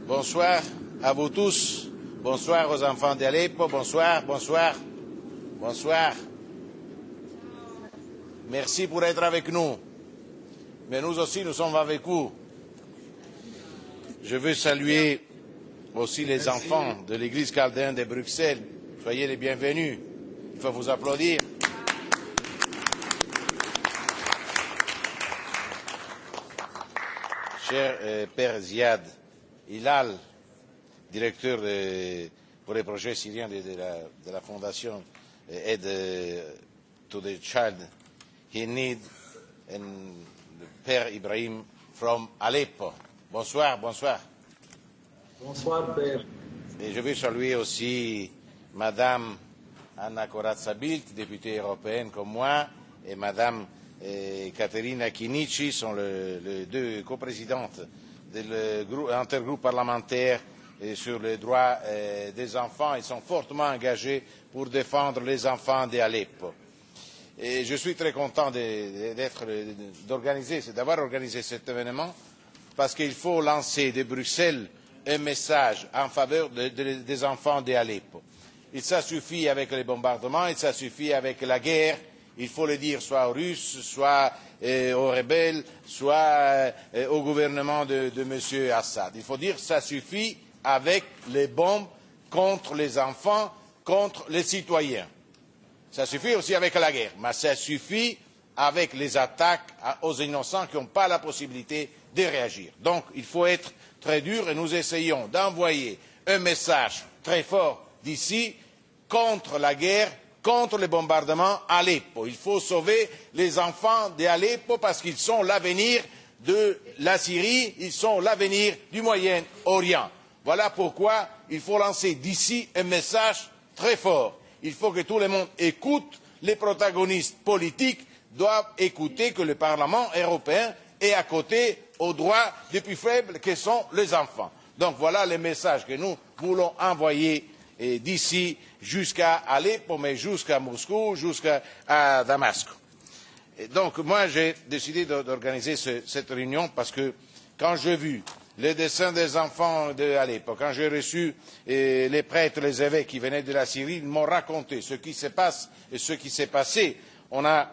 Bonsoir à vous tous. Bonsoir aux enfants d'Aleppo. Bonsoir, bonsoir, bonsoir. Merci pour être avec nous. Mais nous aussi, nous sommes avec vous. Je veux saluer aussi les enfants de l'église chaldéenne de Bruxelles. Soyez les bienvenus. Il faut vous applaudir. Cher Père Ziad Hilal, directeur pour les projets syriens de la Fondation Aid to the Child in Need, and Père Ibrahim from Aleppo. Bonsoir, bonsoir. Bonsoir, Père. Et je veux saluer aussi Madame Anna Corazza-Bildt, députée européenne comme moi, et Madame Caterina Chinichi sont les deux coprésidentes de l'intergroupe parlementaire sur les droits des enfants. Ils sont fortement engagés pour défendre les enfants d'Aleppo. Et je suis très content d'avoir organisé cet événement parce qu'il faut lancer de Bruxelles un message en faveur des enfants d'Aleppo. Ça suffit avec les bombardements, ça suffit avec la guerre. Il faut le dire soit aux Russes, soit aux rebelles, soit au gouvernement de M. Assad. Il faut dire que ça suffit avec les bombes contre les enfants, contre les citoyens. Ça suffit aussi avec la guerre, mais ça suffit avec les attaques aux innocents qui n'ont pas la possibilité de réagir. Donc il faut être très dur et nous essayons d'envoyer un message très fort d'ici contre la guerre, contre les bombardements à Aleppo. Il faut sauver les enfants d'Aleppo parce qu'ils sont l'avenir de la Syrie, ils sont l'avenir du Moyen-Orient. Voilà pourquoi il faut lancer d'ici un message très fort. Il faut que tout le monde écoute, les protagonistes politiques doivent écouter que le Parlement européen est à côté aux droits des plus faibles que sont les enfants. Donc voilà le message que nous voulons envoyer d'ici jusqu'à Aleppo, mais jusqu'à Moscou, jusqu'à Damas. Donc moi j'ai décidé d'organiser cette réunion parce que quand j'ai vu les dessins des enfants d'Aleppo, quand j'ai reçu les prêtres, les évêques qui venaient de la Syrie, ils m'ont raconté ce qui se passe et ce qui s'est passé. On a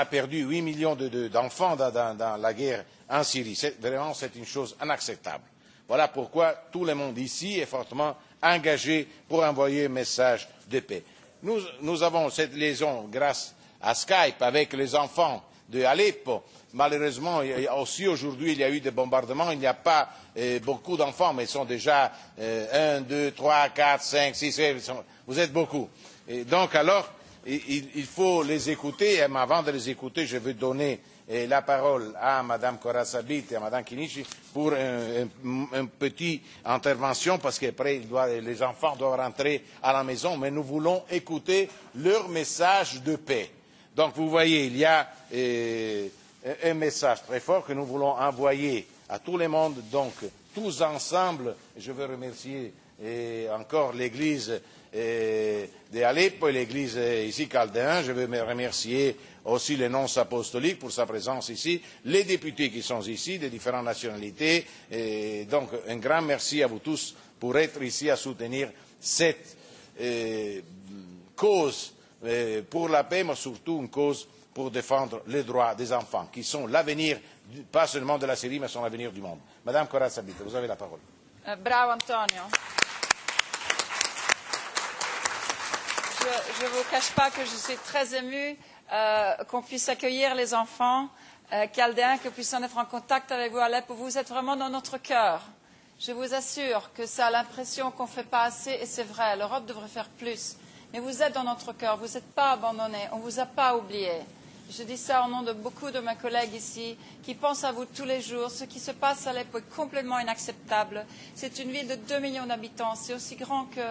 perdu 8 millions d'enfants dans la guerre en Syrie. Vraiment, c'est une chose inacceptable. Voilà pourquoi tout le monde ici est fortement engagé pour envoyer un message de paix. Nous avons cette liaison grâce à Skype avec les enfants d'Aleppo. Malheureusement, aussi aujourd'hui, il y a eu des bombardements. Il n'y a pas beaucoup d'enfants, mais ils sont déjà 1, 2, 3, 4, 5, 6, vous êtes beaucoup. Et donc alors, il faut les écouter. Et avant de les écouter, je veux donner la parole à Mme Corazza-Bildt et à Mme Chinichi pour une petite intervention, parce qu'après, les enfants doivent rentrer à la maison, mais nous voulons écouter leur message de paix. Donc, vous voyez, il y a un message très fort que nous voulons envoyer à tout le monde, donc tous ensemble. Je veux remercier encore l'Église d'Aleppo et l'Église ici chaldéenne. Je veux remercier aussi les nonces apostoliques pour sa présence ici, les députés qui sont ici, de différentes nationalités. Et donc un grand merci à vous tous pour être ici à soutenir cette cause pour la paix, mais surtout une cause pour défendre les droits des enfants, qui sont l'avenir, pas seulement de la Syrie, mais sont l'avenir du monde. Madame Corazza-Bildt, vous avez la parole. Bravo Antonio. Je ne vous cache pas que je suis très émue qu'on puisse accueillir les enfants chaldéens, que puissent être en contact avec vous à Aleppo. Vous êtes vraiment dans notre cœur. Je vous assure que ça a l'impression qu'on ne fait pas assez, et c'est vrai, l'Europe devrait faire plus. Mais vous êtes dans notre cœur, vous n'êtes pas abandonnés, on ne vous a pas oubliés. Je dis ça au nom de beaucoup de mes collègues ici, qui pensent à vous tous les jours. Ce qui se passe à Aleppo est complètement inacceptable. C'est une ville de 2 millions d'habitants, c'est aussi grand que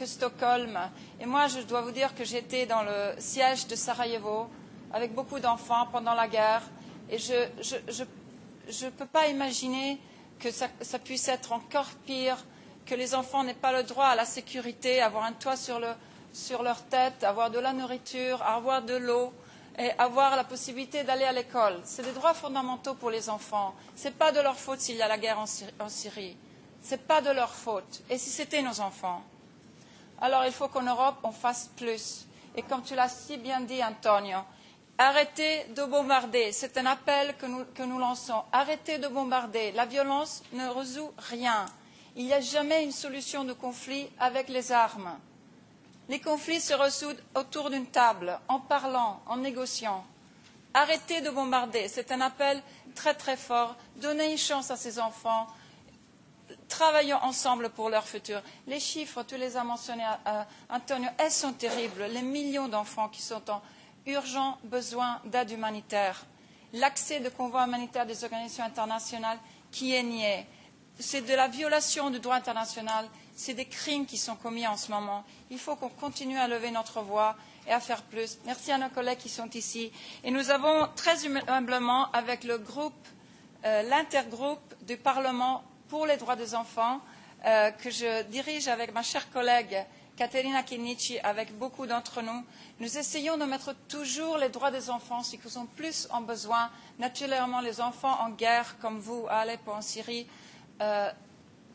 Stockholm. Et moi, je dois vous dire que j'étais dans le siège de Sarajevo, avec beaucoup d'enfants pendant la guerre, et je ne peux pas imaginer que ça puisse être encore pire, que les enfants n'aient pas le droit à la sécurité, à avoir un toit sur leur tête, à avoir de la nourriture, à avoir de l'eau. et avoir la possibilité d'aller à l'école. C'est des droits fondamentaux pour les enfants. Ce n'est pas de leur faute s'il y a la guerre en Syrie. Ce n'est pas de leur faute. Et si c'était nos enfants? Alors il faut qu'en Europe, on fasse plus. Et comme tu l'as si bien dit, Antonio, arrêtez de bombarder. C'est un appel que nous lançons. Arrêtez de bombarder. La violence ne résout rien. Il n'y a jamais une solution de conflit avec les armes. Les conflits se résoudent autour d'une table, en parlant, en négociant. Arrêtez de bombarder. C'est un appel très très fort. Donnez une chance à ces enfants. Travaillons ensemble pour leur futur. Les chiffres, tu les as mentionnés, Antonio, elles sont terribles. Les millions d'enfants qui sont en urgent besoin d'aide humanitaire. L'accès de convois humanitaires des organisations internationales qui est nié. C'est de la violation du droit international. C'est des crimes qui sont commis en ce moment. Il faut qu'on continue à lever notre voix et à faire plus. Merci à nos collègues qui sont ici. Et nous avons très humblement, avec le groupe, l'intergroupe du Parlement pour les droits des enfants, que je dirige avec ma chère collègue Caterina Chinnici, avec beaucoup d'entre nous, nous essayons de mettre toujours les droits des enfants, ceux qui ont plus en besoin, naturellement les enfants en guerre, comme vous, à Alep, en Syrie,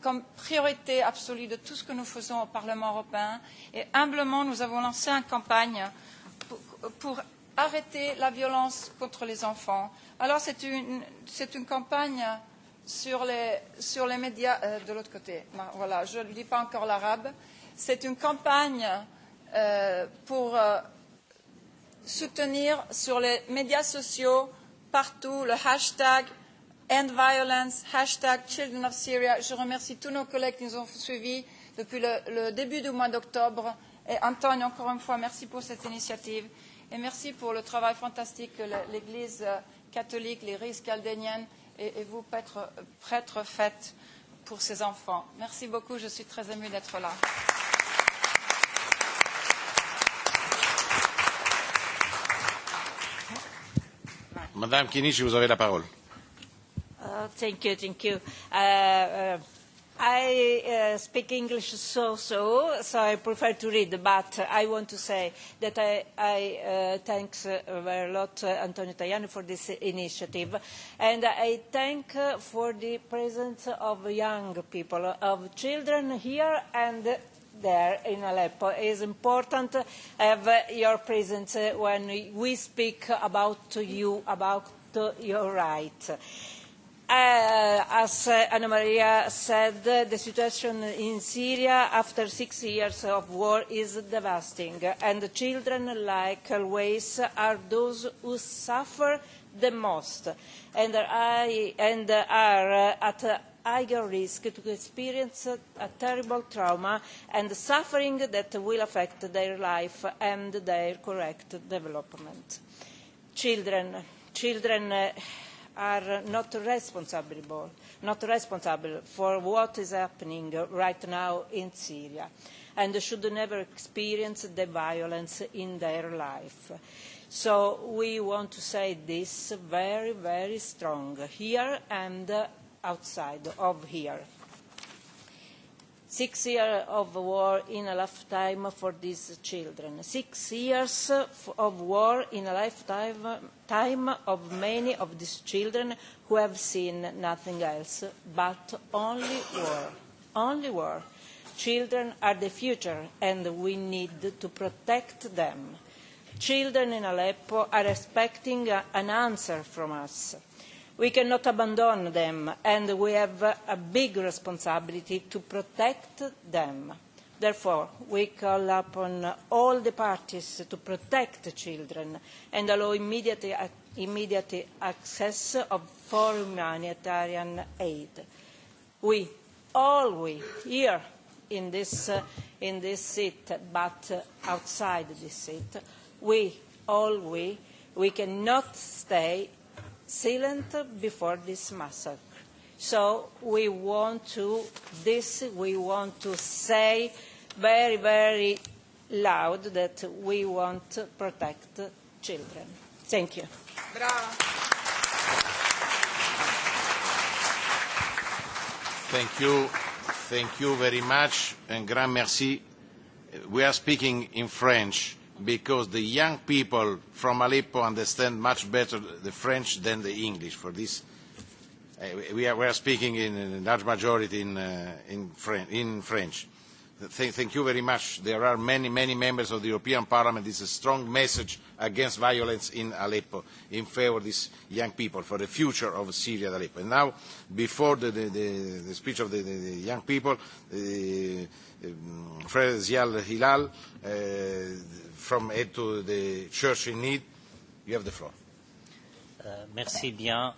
comme priorité absolue de tout ce que nous faisons au Parlement européen. Et humblement, nous avons lancé une campagne pour arrêter la violence contre les enfants. Alors, c'est une campagne sur les médias de l'autre côté. Voilà, je ne dis pas encore l'arabe. C'est une campagne pour soutenir sur les médias sociaux partout le hashtag End Violence, hashtag Children of Syria. Je remercie tous nos collègues qui nous ont suivis depuis le début du mois d'octobre. Et Antonio, encore une fois, merci pour cette initiative. Et merci pour le travail fantastique que l'Église catholique, l'Église chaldénienne et vous, prêtres, faites pour ces enfants. Merci beaucoup, je suis très émue d'être là. Madame Chinnici, vous avez la parole. Thank you, thank you. I speak English so I prefer to read, but I want to say that I thanks very lot Antonio Tajani for this initiative, and I thank for the presence of young people, of children here and there in Aleppo. It is important to have your presence when we speak about you, about your rights. As Anna Maria said, the situation in Syria after 6 years of war is devastating, and children, like always, are those who suffer the most and are at higher risk to experience a terrible trauma and suffering that will affect their life and their correct development. Children are not responsible for what is happening right now in Syria and should never experience the violence in their life. So we want to say this very, very strong, here and outside of here. 6 years of war in a lifetime for these children. 6 years of war in a lifetime of many of these children who have seen nothing else but only war. Only war. Children are the future and we need to protect them. Children in Aleppo are expecting an answer from us. We cannot abandon them, and we have a big responsibility to protect them. Therefore, we call upon all the parties to protect children and allow immediate access for humanitarian aid. We, here in this seat, but outside this seat, we cannot stay silent before this massacre. So we want to say very, very loud that we want to protect children. Thank you. Bravo. Thank you very much, and grand merci. We are speaking in French. because the young people from Aleppo understand much better the French than the English. For this, we are speaking in a large majority in French. Thank you very much. There are many members of the European Parliament. This is a strong message against violence in Aleppo, in favour of these young people, for the future of Syria and Aleppo. And now, before the speech of the young people, Fred Zial Hilal, from Aid to the Church in Need, you have the floor. Merci bien.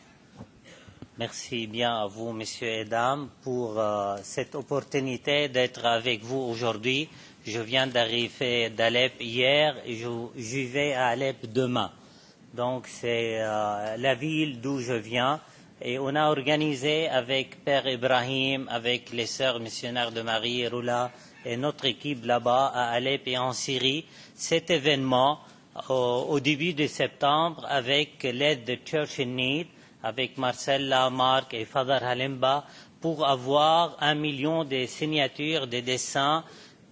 Merci bien à vous, messieurs et dames, pour cette opportunité d'être avec vous aujourd'hui. Je viens d'arriver d'Alep hier et je vais à Alep demain. Donc c'est la ville d'où je viens. Et on a organisé avec Père Ibrahim, avec les sœurs missionnaires de Marie et Roula et notre équipe là-bas à Alep et en Syrie, cet événement au début de septembre avec l'aide de Church in Need, avec Marcella, Marc et Fadar Halimba, pour avoir 1 million de signatures, de dessins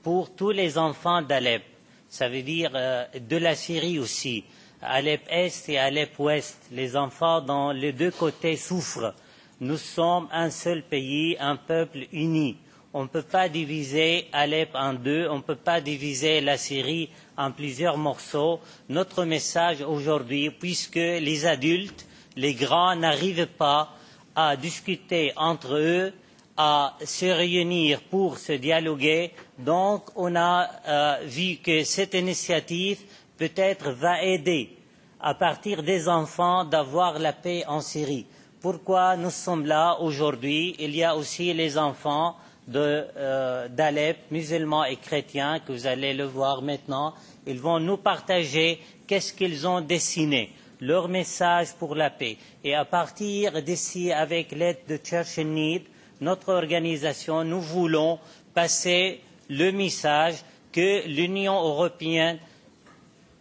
pour tous les enfants d'Alep. Ça veut dire de la Syrie aussi. Alep Est et Alep Ouest, les enfants dans les deux côtés souffrent. Nous sommes un seul pays, un peuple uni. On ne peut pas diviser Alep en deux, on ne peut pas diviser la Syrie en plusieurs morceaux. Notre message aujourd'hui, puisque les adultes, les grands n'arrivent pas à discuter entre eux, à se réunir pour se dialoguer. Donc, on a vu que cette initiative peut-être va aider à partir des enfants d'avoir la paix en Syrie. Pourquoi nous sommes là aujourd'hui? Il y a aussi les enfants d'Alep, musulmans et chrétiens, que vous allez le voir maintenant. Ils vont nous partager qu'est-ce qu'ils ont dessiné, leur message pour la paix. Et à partir d'ici, avec l'aide de Church in Need, notre organisation, nous voulons passer le message que l'Union européenne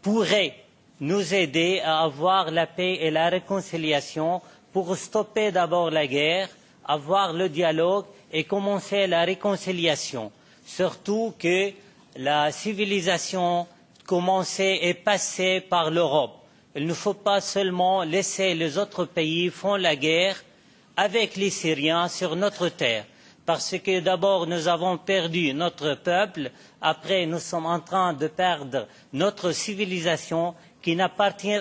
pourrait nous aider à avoir la paix et la réconciliation pour stopper d'abord la guerre, avoir le dialogue et commencer la réconciliation. Surtout que la civilisation commençait et passée par l'Europe. Il ne faut pas seulement laisser les autres pays faire la guerre avec les Syriens sur notre terre. Parce que d'abord nous avons perdu notre peuple, après nous sommes en train de perdre notre civilisation qui n'appartient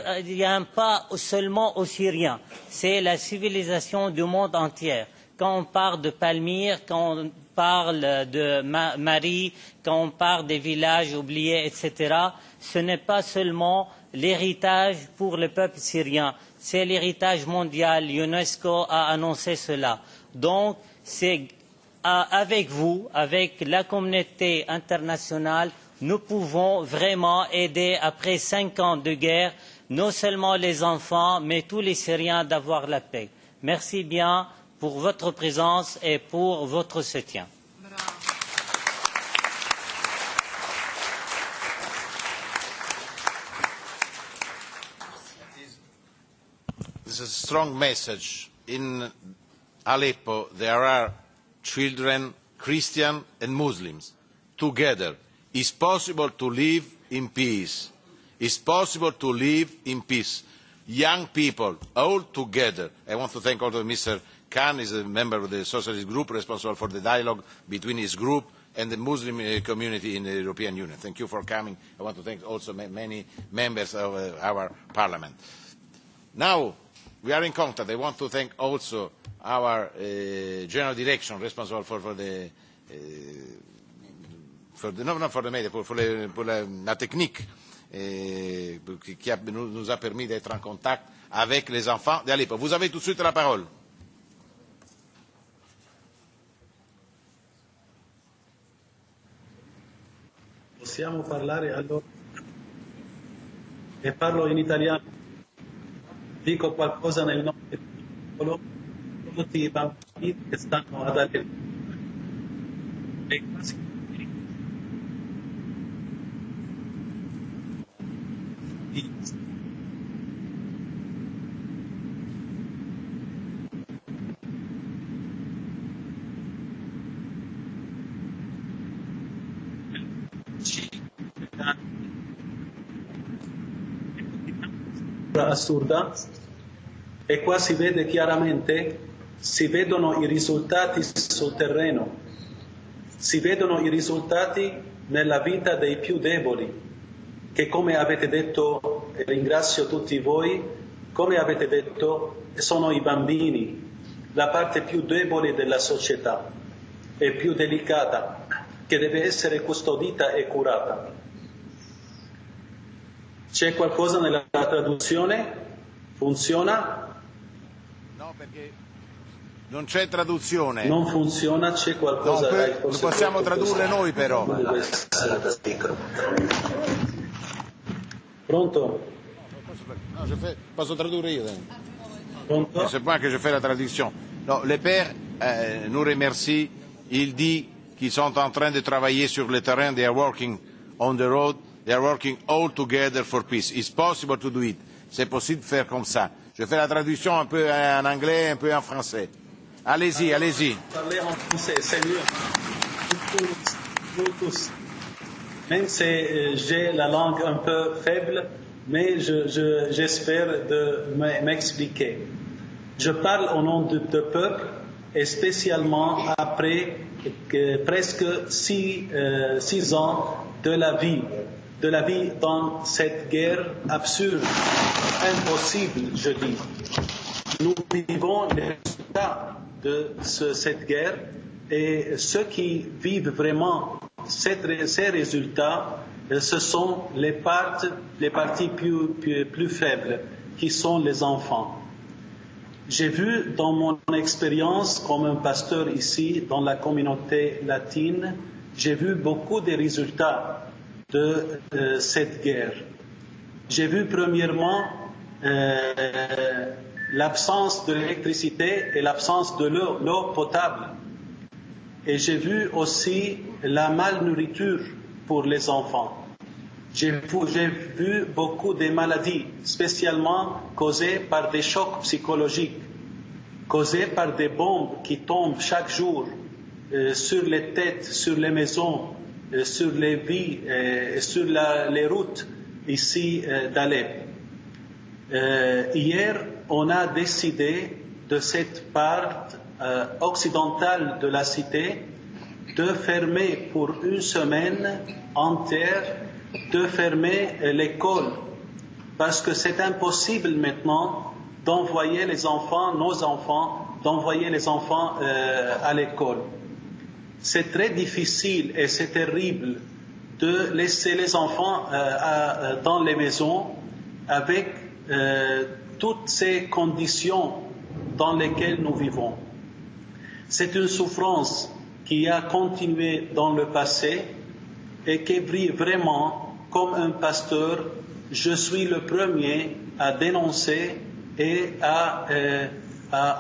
pas seulement aux Syriens, c'est la civilisation du monde entier. Quand on parle de Palmyre, quand on parle de Marie, quand on parle des villages oubliés, etc., ce n'est pas seulement l'héritage pour le peuple syrien, c'est l'héritage mondial. L'UNESCO a annoncé cela. Donc, c'est avec vous, avec la communauté internationale, nous pouvons vraiment aider, après 5 ans de guerre, non seulement les enfants, mais tous les Syriens d'avoir la paix. Merci bien pour votre présence et pour votre soutien. This is a strong message. In Aleppo, there are children, Christian and Muslims, together. It's possible to live in peace. It's possible to live in peace. Young people, all together. I want to thank also Mr. Khan, is a member of the Socialist Group, responsible for the dialogue between his group and the Muslim community in the European Union. Thank you for coming. I want to thank also many members of our Parliament. Now, we are in contact. I want to thank also our General Direction responsible for la technique qui nous a permis d'être en contact avec les enfants d'Aleppo. Vous avez tout de suite la parole. Possiamo parlare allora? E parlo in italiano. Dico qualcosa nel nome del popolo, tutti i bambini che stanno ad Aleppo. E quasi assurda, e qua si vede chiaramente, si vedono i risultati sul terreno, si vedono i risultati nella vita dei più deboli, che come avete detto, e ringrazio tutti voi, come avete detto, sono i bambini, la parte più debole della società e più delicata, che deve essere custodita e curata. C'è qualcosa nella traduzione? Funziona? No, perché non c'è traduzione. Non funziona, c'è qualcosa. No, lo possiamo tradurre noi però. Pronto? No, posso tradurre io. Pronto? C'est pas que je fais la traduction. Non, le père nous remercie. Il dit qu'ils sont en train de travailler sur le terrain. They are working on the road. They are working all together for peace. It's possible to do it. C'est possible de faire comme ça. Je fais la traduction un peu en anglais, un peu en français. Allez-y, allez-y. Parler en français, c'est mieux. Nous tous. Même si j'ai la langue un peu faible, mais j'espère de m'expliquer. Je parle au nom du peuple et spécialement après presque 6 ans de la vie dans cette guerre absurde, impossible, je dis. Nous vivons les résultats de cette guerre et ceux qui vivent vraiment ces résultats, ce sont les parties plus faibles, qui sont les enfants. J'ai vu dans mon expérience comme un pasteur ici, dans la communauté latine, j'ai vu beaucoup de résultats de cette guerre. J'ai vu premièrement l'absence de l'électricité et l'absence de l'eau potable. Et j'ai vu aussi la malnourriture pour les enfants. J'ai vu beaucoup de maladies, spécialement causées par des chocs psychologiques, causées par des bombes qui tombent chaque jour sur les têtes, sur les maisons, sur les vies, sur les routes ici d'Alep. Hier, on a décidé de cette part occidentale de la cité de fermer pour une semaine entière, de fermer l'école, parce que c'est impossible maintenant d'envoyer les enfants, d'envoyer les enfants à l'école. C'est très difficile et c'est terrible de laisser les enfants dans les maisons avec toutes ces conditions dans lesquelles nous vivons. C'est une souffrance qui a continué dans le passé et qui brille vraiment comme un pasteur. Je suis le premier à dénoncer et à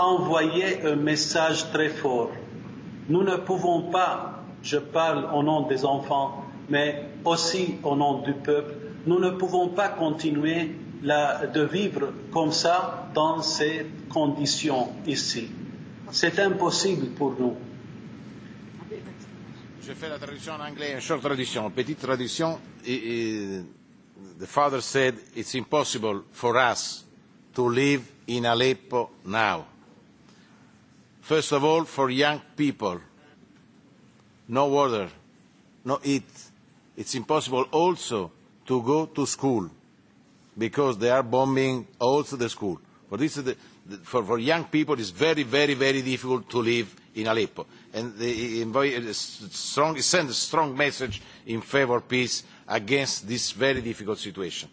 envoyer un message très fort. Nous ne pouvons pas, je parle au nom des enfants, mais aussi au nom du peuple, nous ne pouvons pas continuer de vivre comme ça dans ces conditions ici. C'est impossible pour nous. Je fais la traduction en anglais, une short traduction, petite traduction. The father said it's impossible for us to live in Aleppo now. First of all, for young people, no water, no eat. It's impossible also to go to school because they are bombing also the school. For this, for young people, it's very, very, very difficult to live in Aleppo. And they send a strong message in favor of peace against this very difficult situation.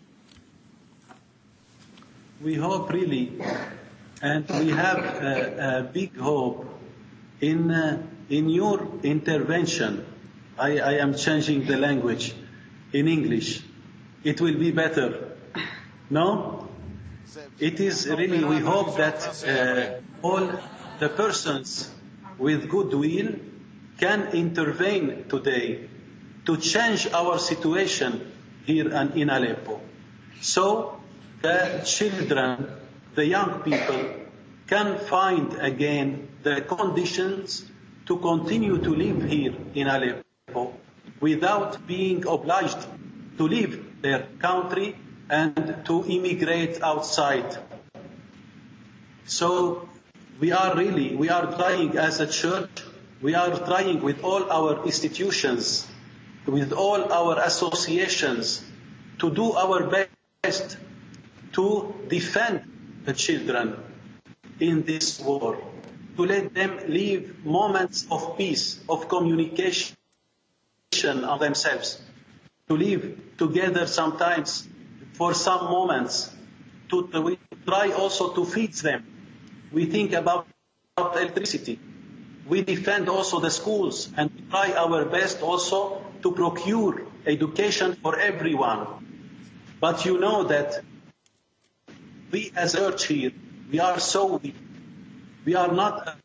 We hope really, and we have a big hope in your intervention. I am changing the language in English. It will be better. No? It is really, we hope that all the persons with goodwill can intervene today to change our situation here in Aleppo. So the children, the young people, can find again the conditions to continue to live here in Aleppo without being obliged to leave their country and to immigrate outside. So we are trying as a church, we are trying with all our institutions, with all our associations, to do our best to defend the children in this war, to let them live moments of peace, of communication of themselves, to live together sometimes for some moments, we try also to feed them. We think about electricity. We defend also the schools and try our best also to procure education for everyone. But you know that we as a church here, we are so weak. We are not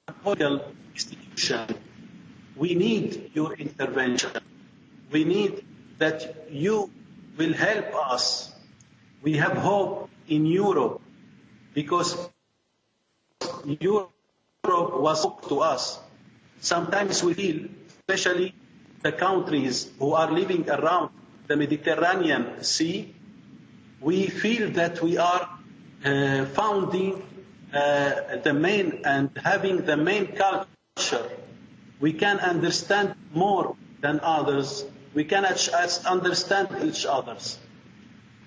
a political institution. We need your intervention. We need that you will help us. We have hope in Europe because Europe was hope to us. Sometimes we feel, especially the countries who are living around the Mediterranean Sea, we feel that we are founding the main and having the main culture. We can understand more than others. We can understand each other.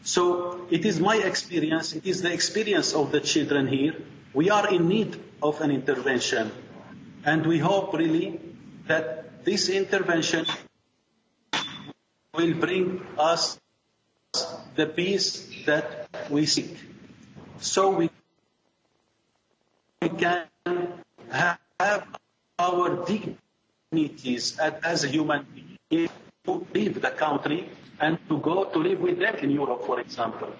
So it is my experience, it is the experience of the children here. We are in need of an intervention. And we hope really that this intervention will bring us the peace that we seek. So we can have our dignities as a human being to leave the country and to go to live with them in Europe, for example.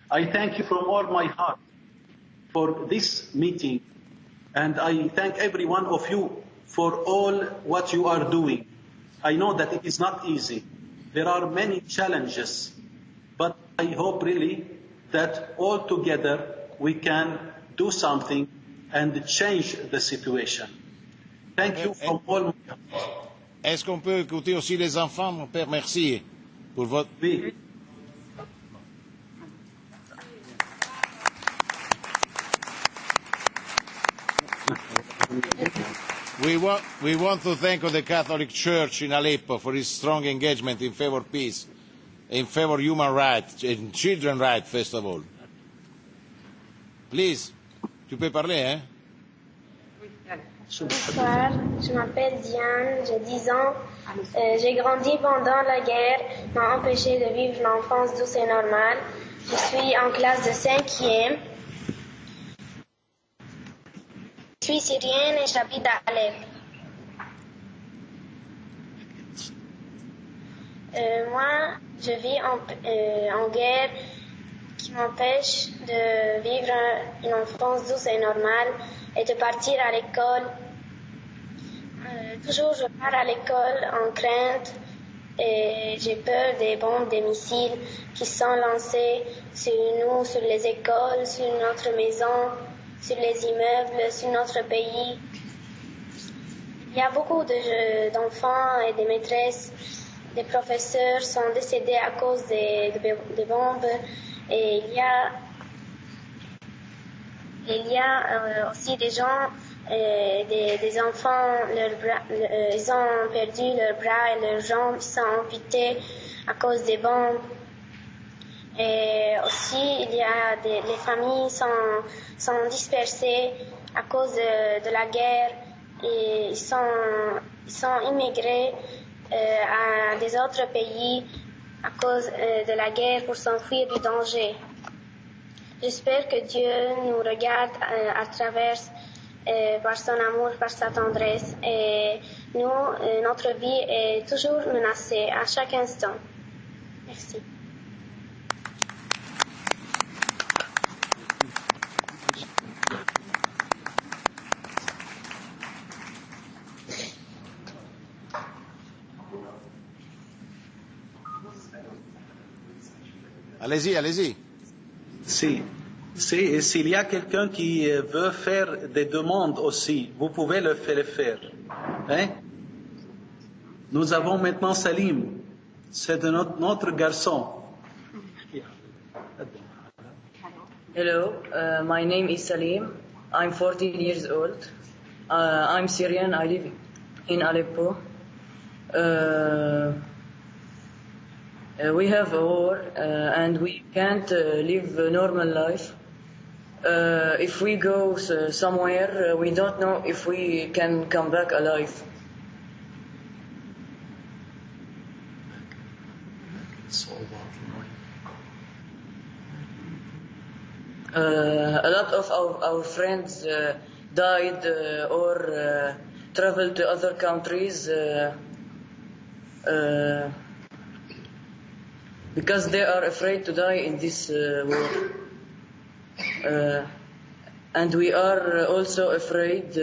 I thank you from all my heart for this meeting, and I thank every one of you for all what you are doing. I know that it is not easy. There are many challenges, but I hope really that all together we can do something and change the situation. Thank you from all my heart. Est-ce qu'on peut écouter aussi les enfants, mon père? Merci pour votre... Oui. We want to thank the Catholic Church in Aleppo for its strong engagement in favor of peace, in favor of human rights, and children's rights, first of all. Please, tu peux parler, hein? Bonsoir, je m'appelle Diane, j'ai 10 ans. J'ai grandi pendant la guerre, m'a empêché de vivre l'enfance douce et normale. Je suis en classe de 5e. Je suis syrienne et j'habite à Alep. Moi, je vis en guerre qui m'empêche de vivre une enfance douce et normale et de partir à l'école. Toujours, je pars à l'école en crainte et j'ai peur des bombes, des missiles qui sont lancés sur nous, sur les écoles, sur notre maison, sur les immeubles, sur notre pays. Il y a beaucoup d'enfants et de maîtresses, des professeurs sont décédés à cause des bombes et il y a aussi des gens, des enfants, ils ont perdu leurs bras et leurs jambes, ils sont amputés à cause des bombes. Et aussi, les familles sont dispersées à cause de la guerre et ils sont immigrés à des autres pays à cause de la guerre pour s'enfuir du danger. J'espère que Dieu nous regarde à travers par son amour, par sa tendresse et notre vie est toujours menacée à chaque instant. Merci. Allez-y, allez-y. Si. Et s'il y a quelqu'un qui veut faire des demandes aussi, vous pouvez le faire. Hein? Nous avons maintenant Salim. C'est notre garçon. Hello, my name is Salim. I'm 14 years old. I'm Syrian. I live in Aleppo. We have a war and we can't live a normal life. If we go somewhere, we don't know if we can come back alive. A lot of our friends died or traveled to other countries because they are afraid to die in this war. And we are also afraid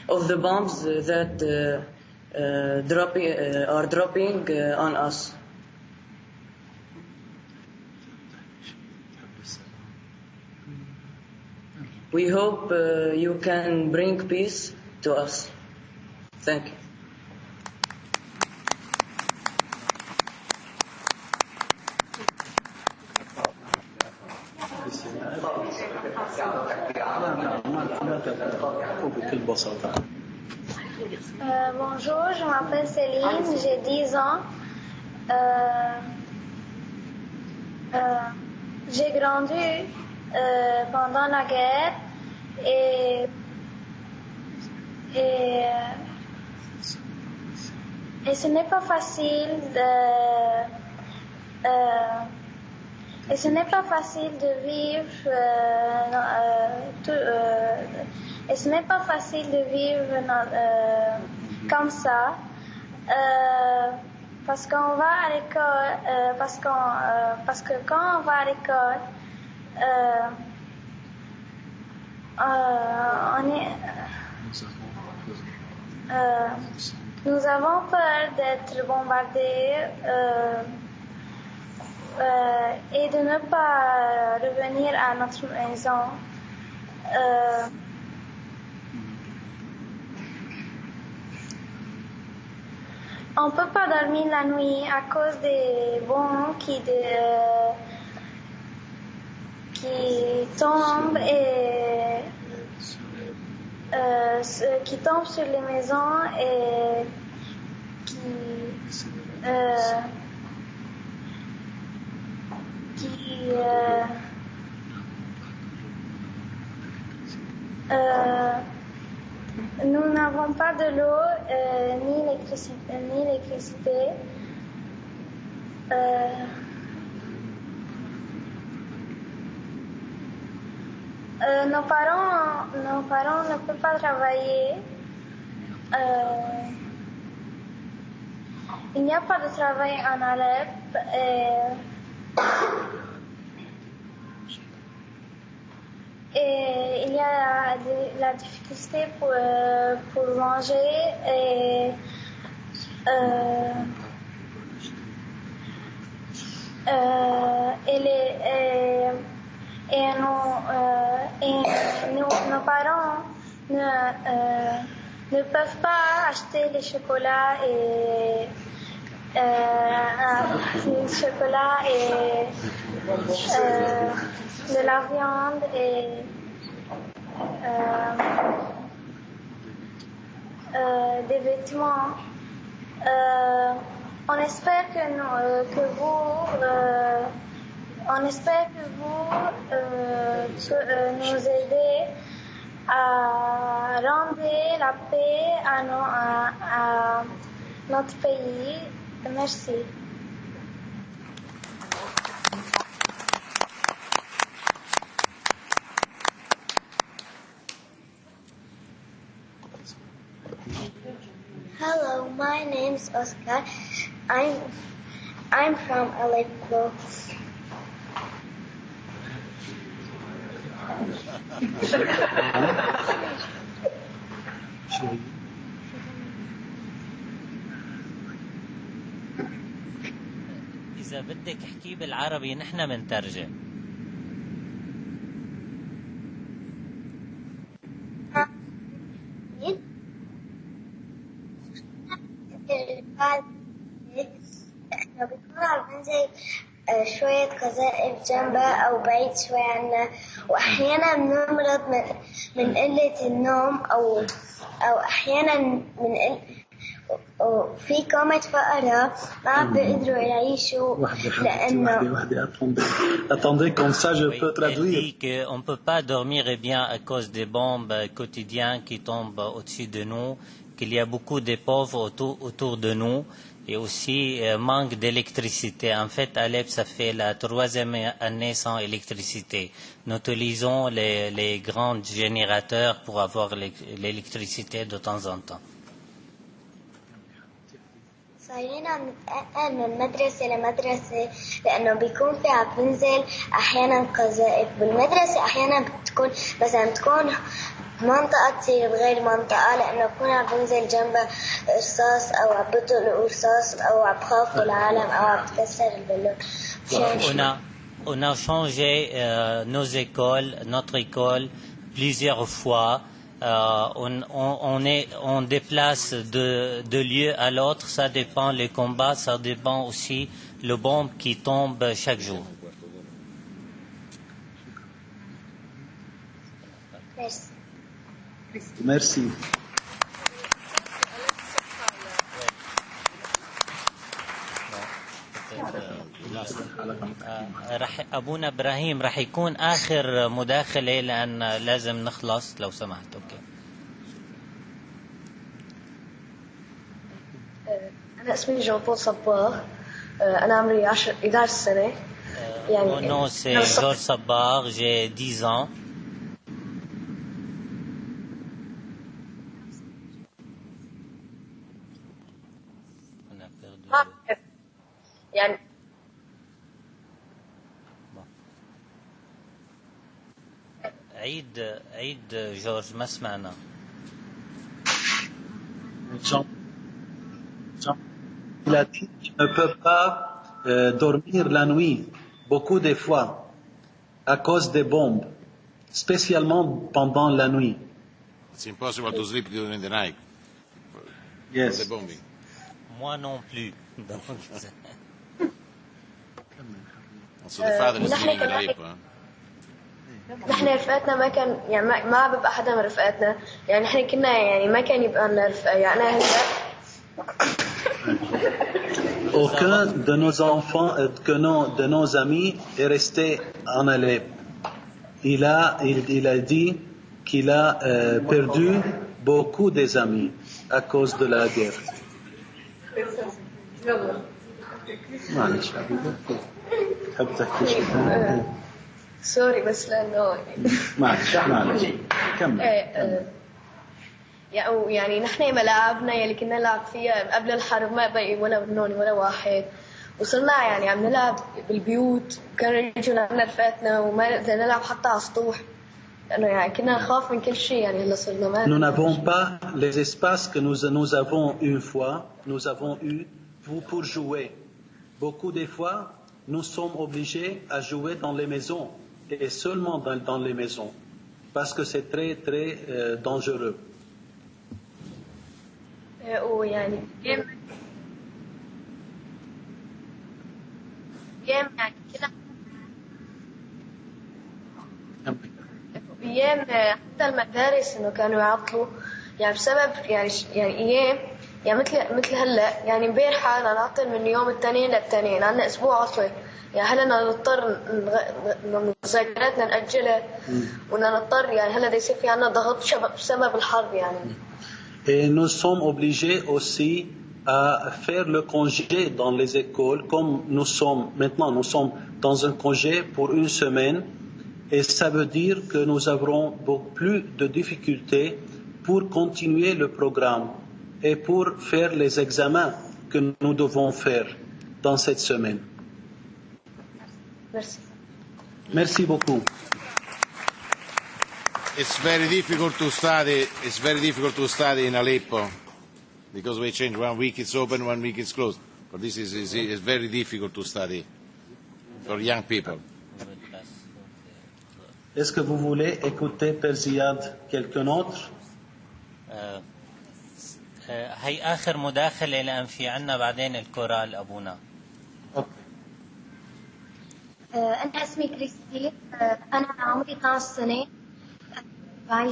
of the bombs that are dropping on us. We hope you can bring peace to us. Thank you. Bonjour, je m'appelle Céline, j'ai 10 ans. J'ai grandi pendant la guerre et ce n'est pas facile de vivre et ce n'est pas facile de vivre comme ça parce qu'on va à l'école parce que quand on va à l'école nous avons peur d'être bombardés et de ne pas revenir à notre maison. On ne peut pas dormir la nuit à cause des bombes qui tombent et qui tombent sur les maisons et nous n'avons pas de l'eau ni l'électricité. Nos parents ne peuvent pas travailler. Il n'y a pas de travail en Alep. Et il y a la difficulté pour manger et nos parents ne peuvent pas acheter les chocolats et de la viande et des vêtements. On espère que vous nous aidez à rendre la paix à notre pays. Merci. Hello, my name's Oscar. I'm from Aleppo. إذا بدك احكي بالعربي نحن منترجم. قذائف جنبها أو بعيد شوي عنا، وأحيانا بنمرض من قلة النوم أو أحيانا وفي كومة فقراء ما عم بيقدروا يعيشوا لأنه Attendez, comme ça je peux traduire. Elle dit qu'on ne peut pas dormir bien à cause des bombes quotidiennes qui tombent au-dessus de nous, qu'il y a beaucoup de pauvres autour de nous et aussi manque d'électricité. En fait, Alep, ça fait la 3e année sans électricité. Nous utilisons les grands générateurs pour avoir l'électricité de temps en temps. صايرين عم نتنقل من مدرسة لمدرسة لأنه بيكون في عم بنزل أحيانا قذائف بالمدرسة، أحيانا تكون منطقة تصير بغير منطقة لأنه بكون عم بنزل جنبها رصاص أو عم بطلقوا رصاص أو عم بخافوا العالم أو عم بتكسر البالون. On a changé notre école plusieurs fois. On déplace de lieu à l'autre, ça dépend les combats, ça dépend aussi le bombe qui tombe chaque jour. Merci. أبونا إبراهيم راح يكون آخر مداخلة لأن لازم نخلص لو سمحت. أوكي. أنا اسمي جون بول صباغ. أنا عمري 11 سنة. Mon nom c'est Georges Sabbar, j'ai 10 ans. يعني عيد جورج ما سمعنا. Il a dit qu'il ne peut pas dormir la nuit beaucoup de fois à cause des bombes, spécialement pendant la nuit. It's impossible to sleep during the night. Yes. The bombing. Moi non plus. So the father is living in Aleppo. نحن رفقاتنا ما كان يعني ما بيبقى حدا من رفقاتنا، يعني نحن كنا يعني ما كان يبقى لنا رفقة، يعني أنا هلا Aucun de nos enfants, de nos amis est resté en Alep. Il a dit qu'il a perdu beaucoup des amis à cause de la guerre. سوري بس لأنه معلش كمل. يعني نحن ملاعبنا يلي كنا نلعب فيها قبل الحرب ما بقي ولا بنوني ولا واحد، وصرنا يعني عم نلعب بالبيوت، وكانوا يجوا لنا رفقاتنا وما نقدر نلعب حتى على السطوح لأنه يعني كنا نخاف من كل شيء. يعني هلا صرنا ما Nous n'avons pas les espaces que nous avons une fois, nous avons eu pour jouer. Beaucoup de fois, nous sommes obligés à jouer dans les maisons et seulement dans les maisons parce que c'est très très dangereux. ويعني يعني كنا ايام حتى المدارس انه كانوا يعطلوا يعني بسبب يعني ايام يعني مثل هلا يعني امبارحه انا نعطل من يوم التنين للتنين، عندنا اسبوع عطله، يعني هلا نضطر مذاكراتنا نأجلها ونضطر يعني هلا يصير في عندنا ضغط بسبب الحرب يعني. Et nous sommes obligés aussi à faire le congé dans les écoles, comme nous sommes dans un congé pour une semaine, et ça veut dire que nous aurons beaucoup plus de difficultés pour continuer le programme et pour faire les examens que nous devons faire dans cette semaine. Merci. Merci beaucoup. It's very difficult to study. It's very difficult to study in Aleppo because we change. 1 week it's open, 1 week it's closed. But this is very difficult to study for young people. Est-ce que vous voulez écouter Perziad quelqu'un autre? هي آخر مداخلة لأن في عنا بعدين الكورال أبونا. أنا اسمي كريستي. أنا عمري 12 سنة.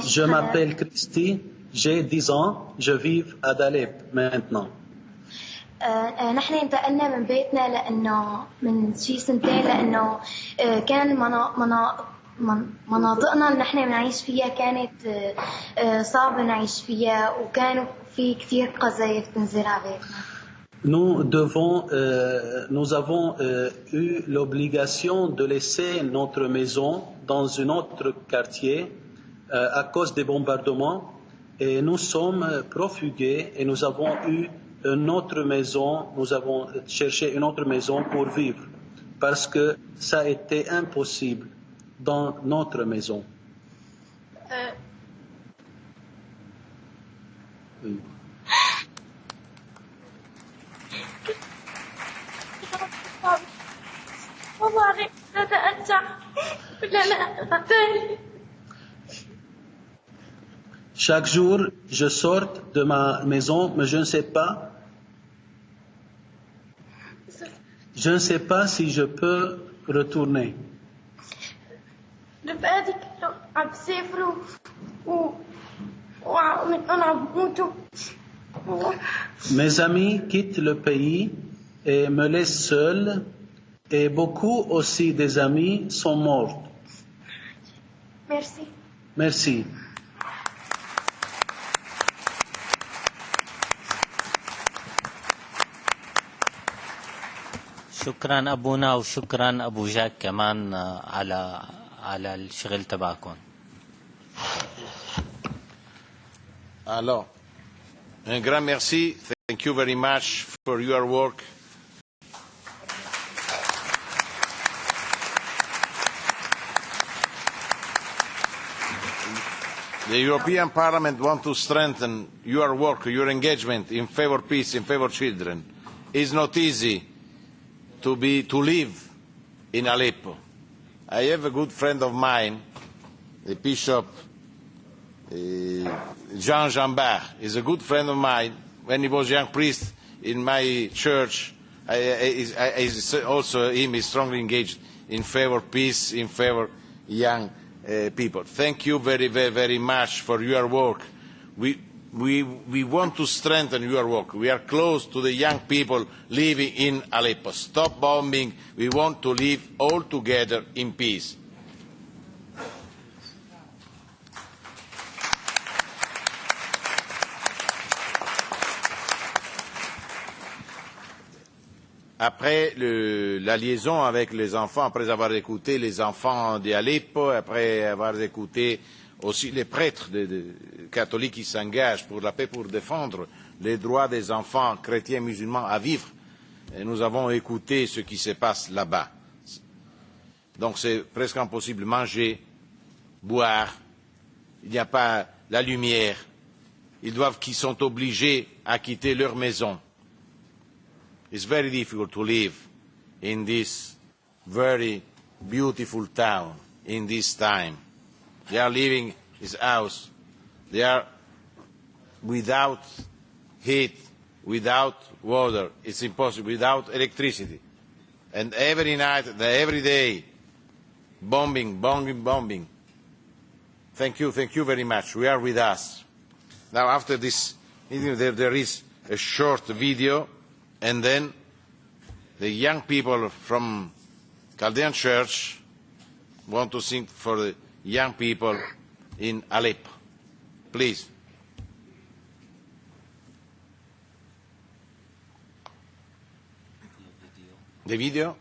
Je m'appelle Christy, j'ai 10 ans, je vis à Alep maintenant. نحن انتقلنا من بيتنا لأنه من شي سنتين لأنه كان مناطقنا اللي نحن بنعيش فيها كانت صعبة نعيش فيها وكانوا في كثير قذايف تنزل على بيتنا. Nous avons eu l'obligation de laisser notre maison dans un autre quartier à cause des bombardements et nous sommes profugés et nous avons eu une autre maison, nous avons cherché une autre maison pour vivre parce que ça a été impossible dans notre maison. Oui. Chaque jour, je sors de ma maison, mais je ne sais pas si je peux retourner. Mes amis quittent le pays et me laissent seul, et beaucoup aussi des amis sont morts. Merci. Merci. شكرا أبونا وشكرا أبو جاك كمان على الشغل تبعكم. Alors, un grand merci. Thank you very much for your work. The European Parliament wants to strengthen your work, your engagement in favor of peace, in favor of children. It's not easy to live in Aleppo. I have a good friend of mine, the Bishop Jean Jambard, is a good friend of mine. When he was a young priest in my church, also him is strongly engaged in favor of peace, in favor of young people. Thank you very, very, very much for your work. We want to strengthen your work. We are close to the young people living in Aleppo. Stop bombing. We want to live all together in peace. Après la liaison avec les enfants, après avoir écouté les enfants d'Aleppo, après avoir écouté aussi les prêtres catholiques qui s'engagent pour la paix, pour défendre les droits des enfants chrétiens et musulmans à vivre, et nous avons écouté ce qui se passe là-bas. Donc c'est presque impossible de manger, boire, il n'y a pas la lumière, ils sont obligés à quitter leur maison. It's very difficult to live in this very beautiful town in this time. They are living in this house. They are without heat, without water. It's impossible, without electricity. And every night, every day, bombing, bombing, bombing. Thank you very much. We are with us. Now, after this meeting, there is a short video. And then the young people from Chaldean Church want to sing for the young people in Aleppo. Please. The video?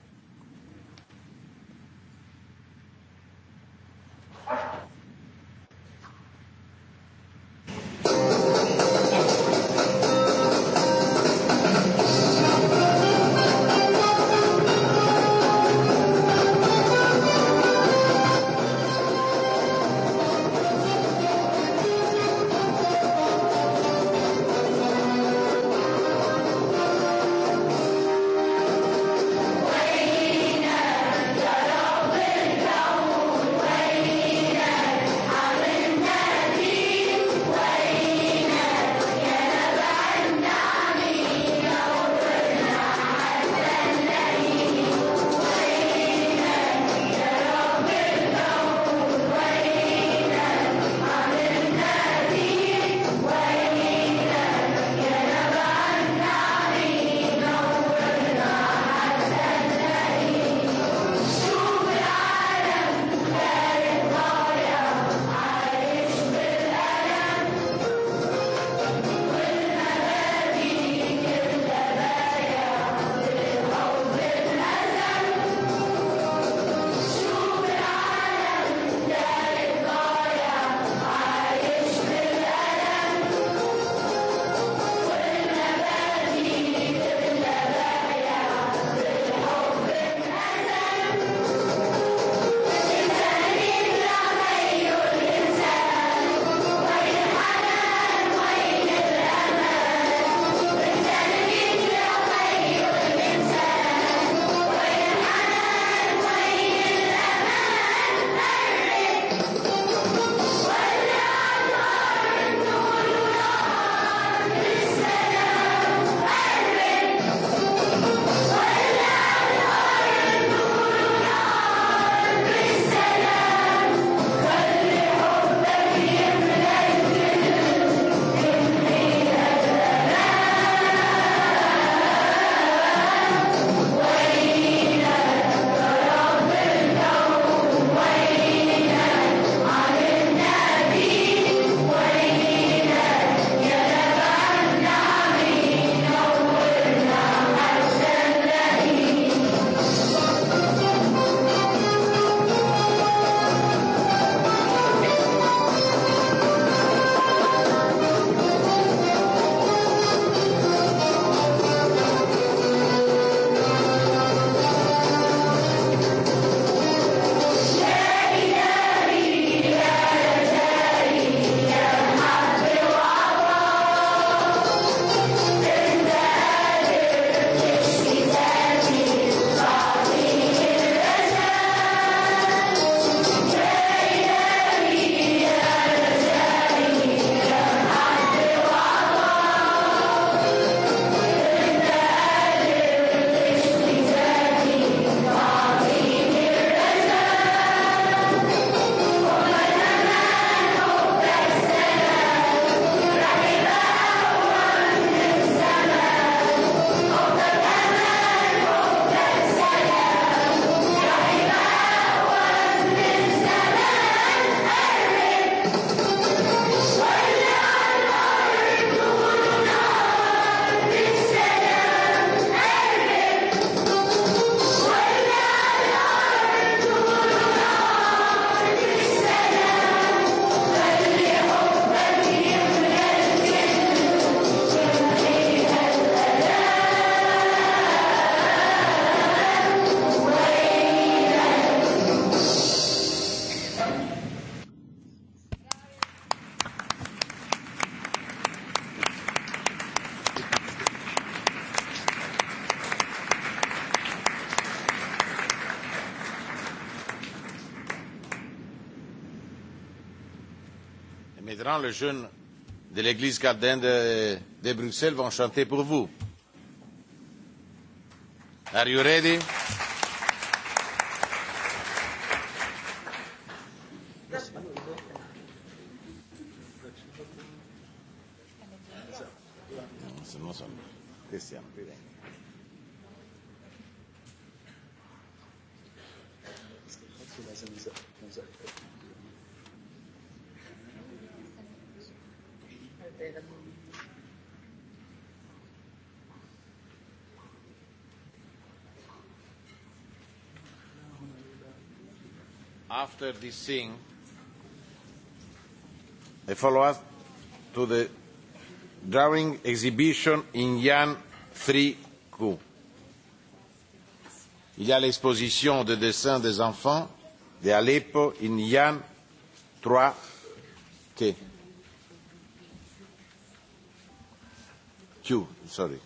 Et maintenant, les jeunes de l'église chaldéenne de Bruxelles vont chanter pour vous. Are you ready? After this sing, I follow us to the drawing exhibition in Yann 3Q. Il y a l'exposition de dessins des enfants de Aleppo in Yann 3Q. Q, sorry.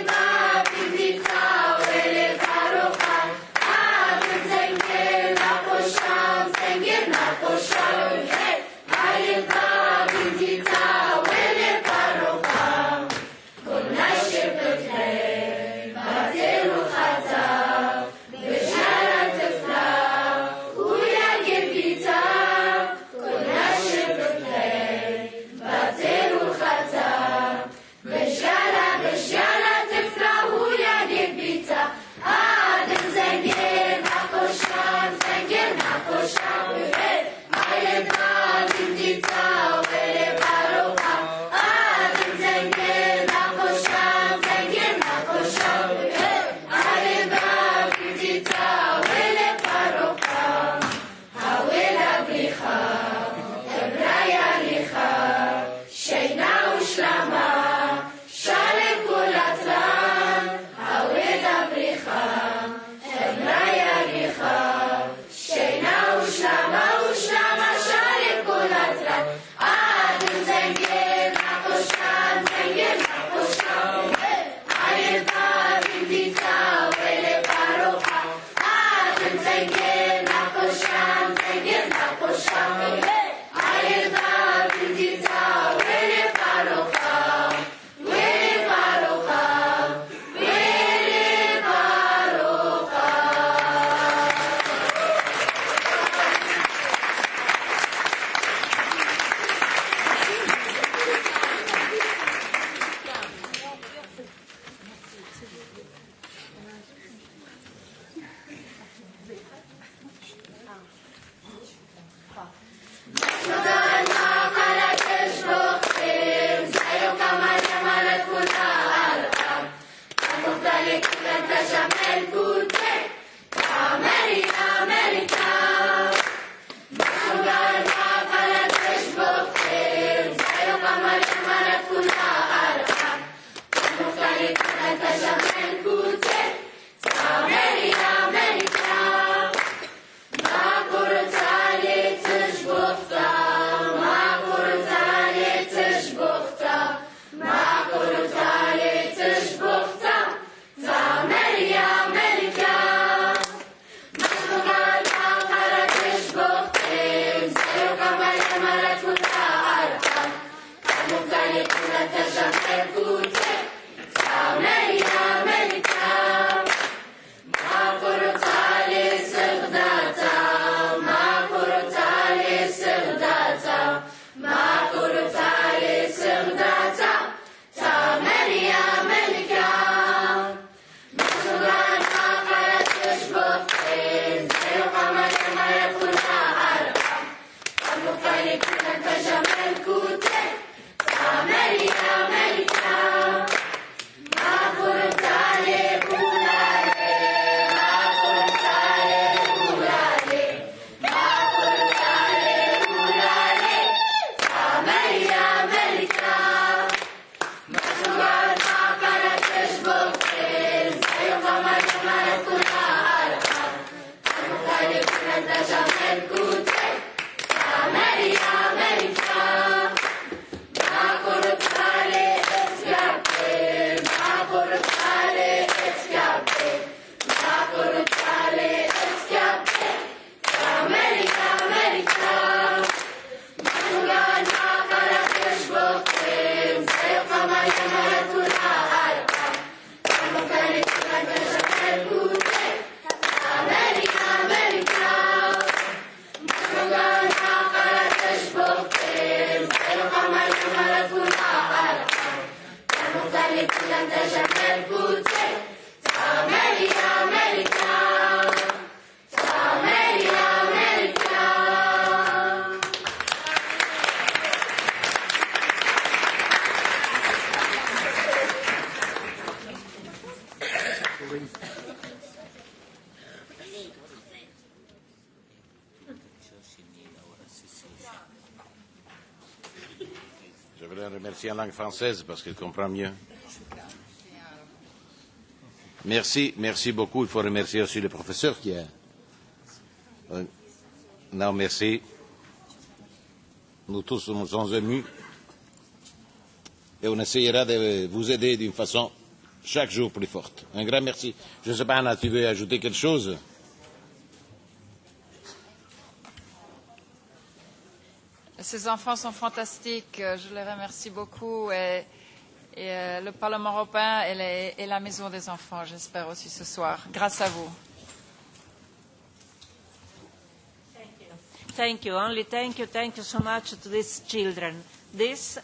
Bye. Je voudrais remercier en langue française parce qu'elle comprend mieux. Merci, merci beaucoup. Il faut remercier aussi le professeur qui est. Non, merci. Nous tous nous sommes émus et on essayera de vous aider d'une façon chaque jour plus forte. Un grand merci. Je ne sais pas, Anna, tu veux ajouter quelque chose? Ces enfants sont fantastiques, je les remercie beaucoup et le Parlement européen est la maison des enfants, j'espère aussi ce soir, grâce à vous. Thank you. Only thank you so much to these children, these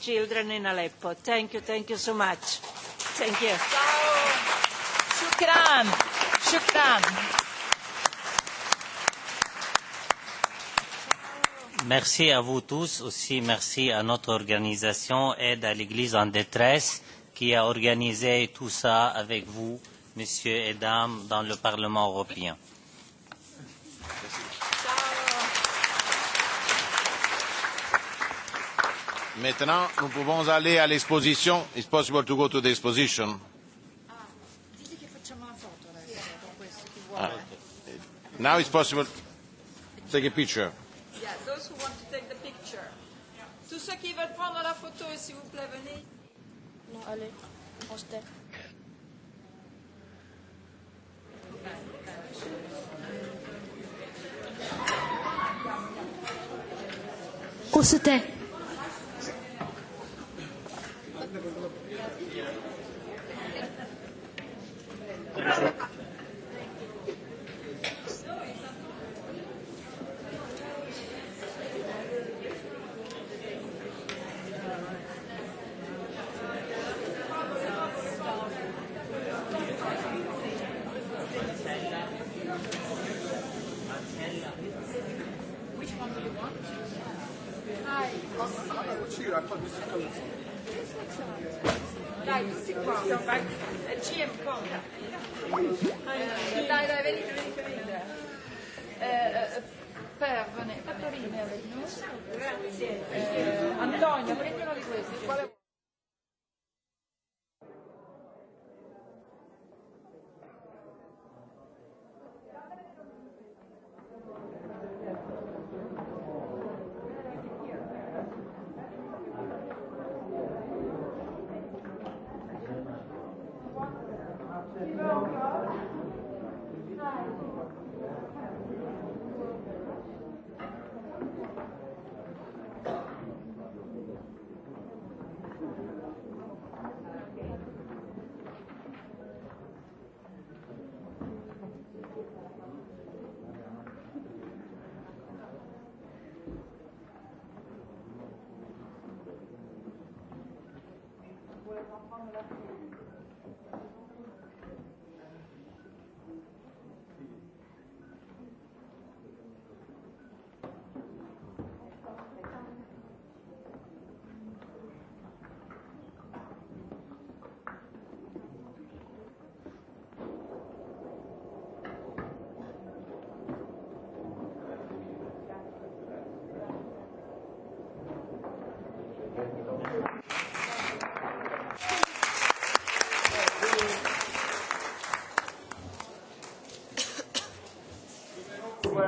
children in Aleppo. Thank you so much. Thank you. Shukran. Shukran. Merci à vous tous, aussi merci à notre organisation Aide à l'Église en détresse qui a organisé tout ça avec vous, messieurs et dames, dans le Parlement européen. Maintenant, nous pouvons aller à l'exposition. It's possible to go to the exposition. Now it's possible to take a picture. Yeah, those who want to take the picture. Tous ceux qui veulent prendre la photo, s'il vous plaît, venez. Non, allez, on se tait. On se tait. Dai, tutti qua. GM conta. Dai, venite. Per, venite avec nous. Grazie. Antonio, prendi uno di questi. Quale... enfants me la tiennent.